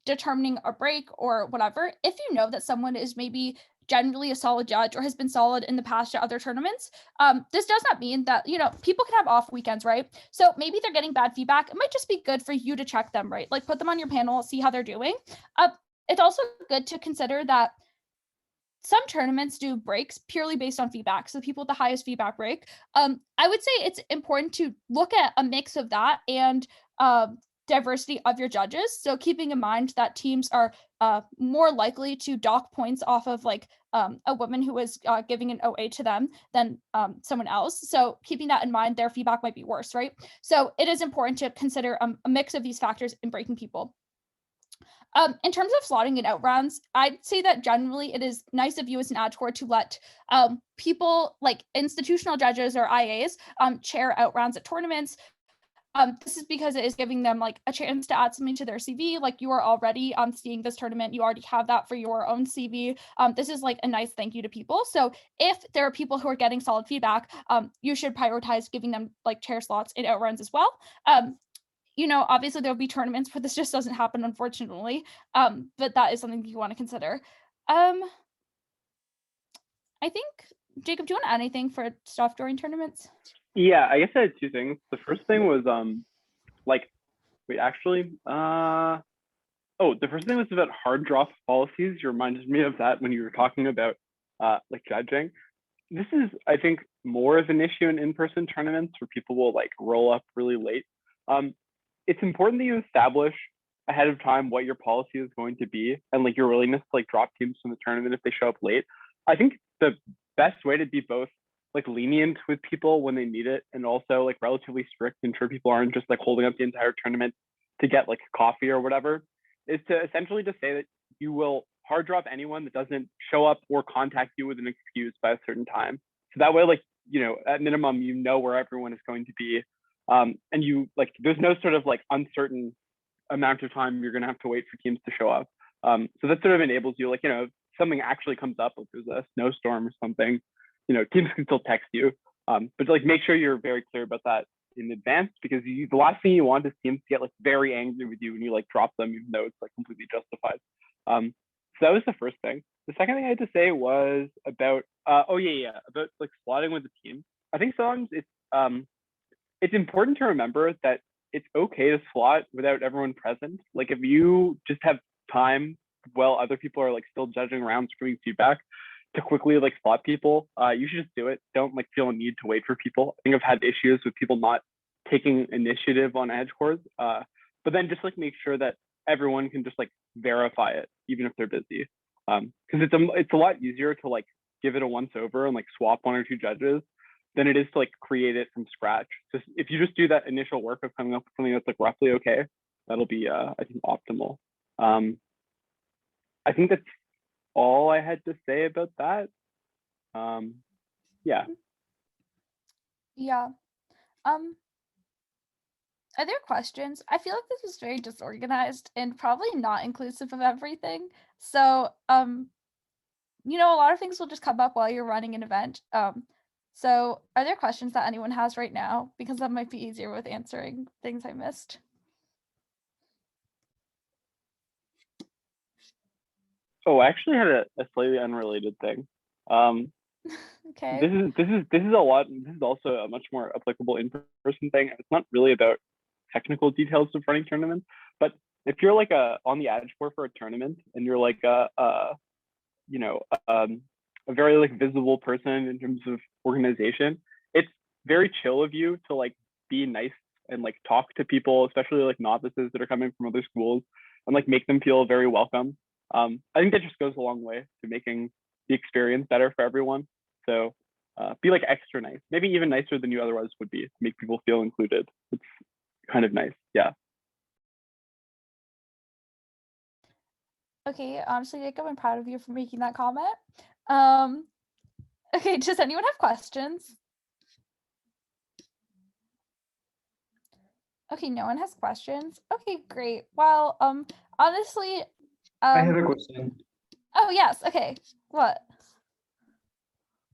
determining a break or whatever, if you know that someone is maybe generally a solid judge or has been solid in the past at other tournaments, this does not mean that, you know, people can have off weekends, right? So maybe they're getting bad feedback. It might just be good for you to check them, right? Like put them on your panel, see how they're doing. It's also good to consider that some tournaments do breaks purely based on feedback. So people with the highest feedback break. I would say it's important to look at a mix of that and diversity of your judges. So keeping in mind that teams are more likely to dock points off of like a woman who is giving an OA to them than someone else. So keeping that in mind, their feedback might be worse, right? So it is important to consider a mix of these factors in breaking people. In terms of slotting in Outruns, I'd say that generally it is nice of you as an ad core to let people like institutional judges or IAs chair Outruns at tournaments. This is because it is giving them like a chance to add something to their CV. Like you are already seeing this tournament, you already have that for your own CV. This is like a nice thank you to people. So if there are people who are getting solid feedback, you should prioritize giving them like chair slots in Outruns as well. You know, obviously there'll be tournaments where this just doesn't happen, unfortunately. But that is something you want to consider. I think, Jacob, do you want to add anything for stuff during tournaments? Yeah, I guess I had two things. The first thing was like, wait, actually, the first thing was about hard drop policies. You reminded me of that when you were talking about like judging. This is, I think, more of an issue in in-person tournaments where people will like roll up really late. It's important that you establish ahead of time what your policy is going to be and like your willingness to like drop teams from the tournament if they show up late. I think the best way to be both like lenient with people when they need it and also like relatively strict, ensure people aren't just like holding up the entire tournament to get like coffee or whatever, is to essentially just say that you will hard drop anyone that doesn't show up or contact you with an excuse by a certain time. So that way, like, you know, at minimum, you know where everyone is going to be. And you like, there's no sort of like uncertain amount of time you're going to have to wait for teams to show up. So that sort of enables you, like, you know, if something actually comes up, like there's a snowstorm or something, you know, teams can still text you. But like, make sure you're very clear about that in advance, because the last thing you want is teams to get like very angry with you when you like drop them, even though it's like completely justified. So that was the first thing. The second thing I had to say was about, about like slotting with the team. I think sometimes it's important to remember that it's okay to slot without everyone present. Like if you just have time while other people are like still judging rounds, giving feedback, to quickly like slot people, you should just do it. Don't like feel a need to wait for people. I think I've had issues with people not taking initiative on edge cores, but then just like make sure that everyone can just like verify it, even if they're busy. Because it's a lot easier to like give it a once over and like swap one or two judges than it is to like create it from scratch. So if you just do that initial work of coming up with something that's like roughly okay, that'll be I think optimal. I think that's all I had to say about that. Yeah. Yeah. Are there questions? I feel like this was very disorganized and probably not inclusive of everything. So, you know, a lot of things will just come up while you're running an event. So are there questions that anyone has right now? Because that might be easier with answering things I missed. Oh, I actually had a slightly unrelated thing. Okay. This is a lot. This is also a much more applicable in-person thing. It's not really about technical details of running tournaments, but if you're like on the edge for a tournament and you're like a very like visible person in terms of organization, it's very chill of you to like be nice and like talk to people, especially like novices that are coming from other schools, and like make them feel very welcome. I think that just goes a long way to making the experience better for everyone. So be like extra nice, maybe even nicer than you otherwise would be, to make people feel included. It's kind of nice. Yeah. Okay, honestly, Jacob, I'm proud of you for making that comment. Okay, does anyone have questions? Okay, no one has questions. Okay, great. Well, honestly, I have a question. Oh yes, okay. What?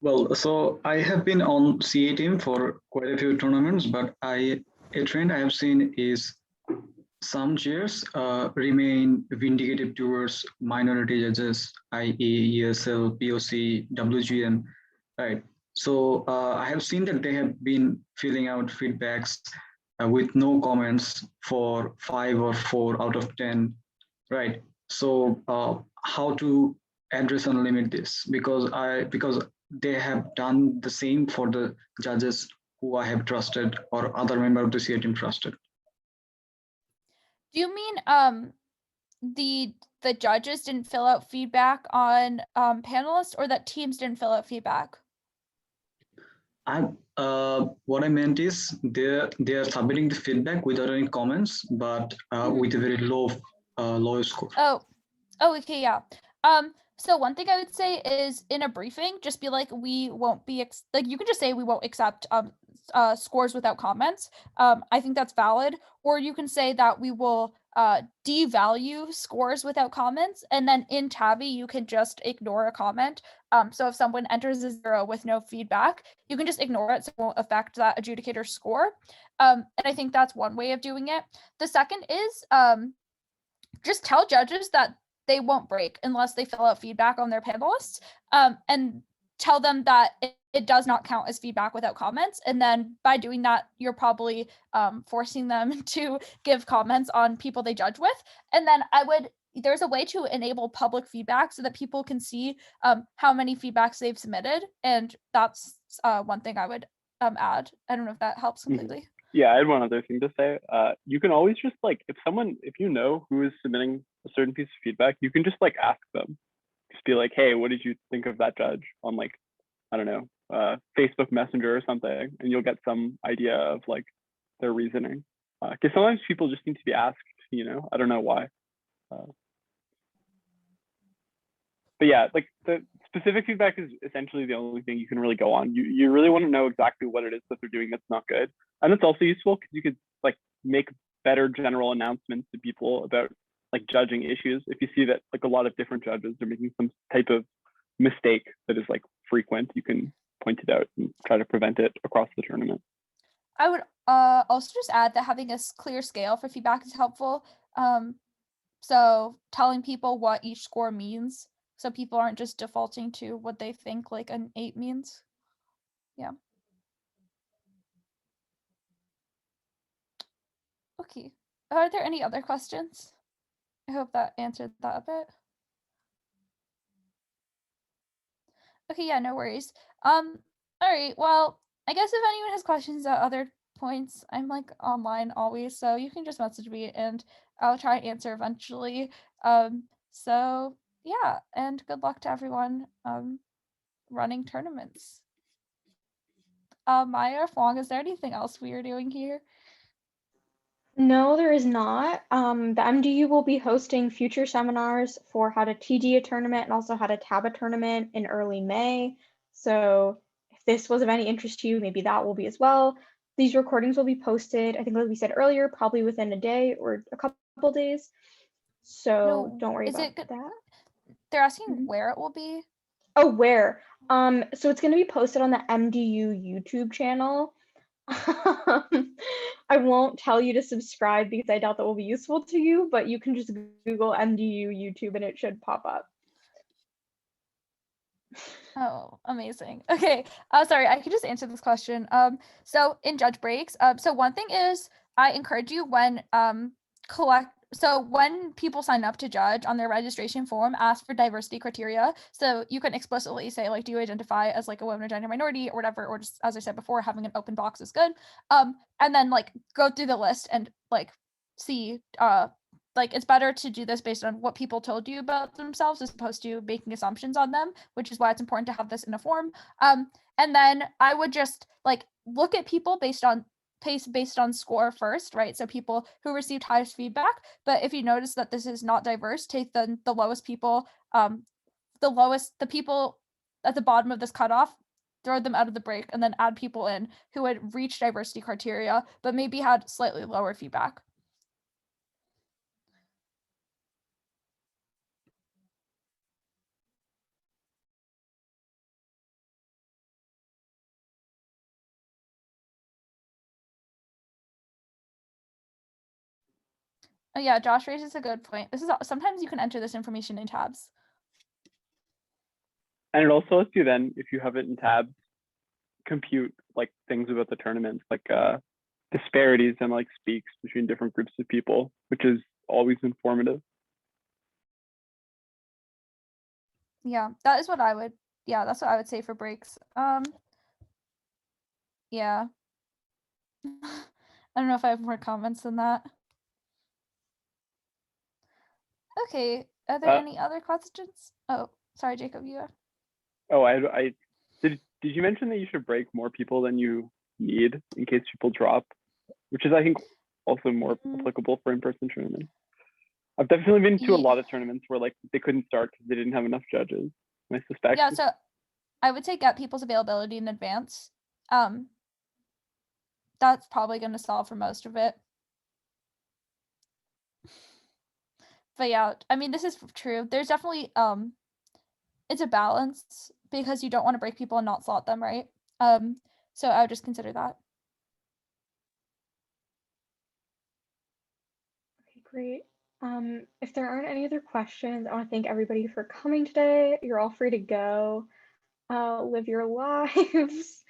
Well, so I have been on CA team for quite a few tournaments, but a trend I have seen is some chairs remain vindicative towards minority judges, i.e. ESL, POC, WGM, right? So I have seen that they have been filling out feedbacks with no comments for 5 or 4 out of 10, right? So how to address and limit this? Because they have done the same for the judges who I have trusted or other member of the CA team trusted. Do you mean the judges didn't fill out feedback on panelists, or that teams didn't fill out feedback? What I meant is they are submitting the feedback without any comments, but with a very low lowest score. Oh, okay, yeah. So one thing I would say is in a briefing, just be like, we won't be like you can just say we won't accept scores without comments. I think that's valid. Or you can say that we will devalue scores without comments, and then in Tabby you can just ignore a comment. So if someone enters a 0 with no feedback, you can just ignore it, so it won't affect that adjudicator score. And I think that's one way of doing it. The second is just tell judges that they won't break unless they fill out feedback on their panelists, and tell them that it does not count as feedback without comments. And then by doing that, you're probably forcing them to give comments on people they judge with. And then there's a way to enable public feedback so that people can see how many feedbacks they've submitted. And that's one thing I would add. I don't know if that helps completely. Yeah, I had one other thing to say. You can always just like, if you know who is submitting a certain piece of feedback, you can just like ask them. Just be like, hey, what did you think of that judge on like, I don't know, Facebook Messenger or something, and you'll get some idea of like their reasoning. Because sometimes people just need to be asked, I don't know why. But yeah, like the specific feedback is essentially the only thing you can really go on. You really want to know exactly what it is that they're doing that's not good. And it's also useful because you could like make better general announcements to people about like judging issues. If you see that like a lot of different judges are making some type of mistake that is like frequent, you can point it out and try to prevent it across the tournament. I would also just add that having a clear scale for feedback is helpful. So telling people what each score means, so people aren't just defaulting to what they think like an 8 means. Yeah. Okay. Are there any other questions? I hope that answered that a bit. Okay, yeah, no worries. All right, well, I guess if anyone has questions at other points, I'm like online always, so you can just message me and I'll try and answer eventually. So yeah, and good luck to everyone running tournaments. Maya or Fong, is there anything else we are doing here? No, there is not. The MDU will be hosting future seminars for how to TD a tournament and also how to tab a tournament in early May. So if this was of any interest to you, maybe that will be as well. These recordings will be posted, I think like we said earlier, probably within a day or a couple days. So No, don't worry is about it that. They're asking Mhm. where it will be? Oh, where? So it's going to be posted on the MDU YouTube channel. I won't tell you to subscribe because I doubt that will be useful to you, but you can just Google MDU YouTube and it should pop up. Oh, amazing. Okay. Sorry, I could just answer this question. So in judge breaks, so one thing is I encourage you when when people sign up to judge on their registration form, ask for diversity criteria. So you can explicitly say, like, do you identify as like a woman or gender minority or whatever, or just as I said before, having an open box is good. And then like go through the list and like see like it's better to do this based on what people told you about themselves as opposed to making assumptions on them, which is why it's important to have this in a form. And then I would just like look at people based on score first, right? So people who received highest feedback. But if you notice that this is not diverse, take the lowest people, the people at the bottom of this cutoff, throw them out of the break, and then add people in who had reached diversity criteria but maybe had slightly lower feedback. Oh yeah, Josh raises a good point. This is sometimes you can enter this information in tabs. And it also lets you then, if you have it in tabs, compute like things about the tournament, like disparities and like speaks between different groups of people, which is always informative. Yeah, that's what I would say for breaks. Yeah. I don't know if I have more comments than that. Okay, are there any other questions? Oh, sorry, Jacob, you have. Oh, I did you mention that you should break more people than you need in case people drop, which is I think also more applicable for in-person tournaments? I've definitely been to a Ye- lot of tournaments where like they couldn't start because they didn't have enough judges. And I suspect Yeah, so I would say get people's availability in advance. That's probably going to solve for most of it. But yeah, I mean, this is true. There's definitely it's a balance because you don't want to break people and not slot them, right? So I would just consider that. Okay, great. If there aren't any other questions, I want to thank everybody for coming today. You're all free to go, live your lives.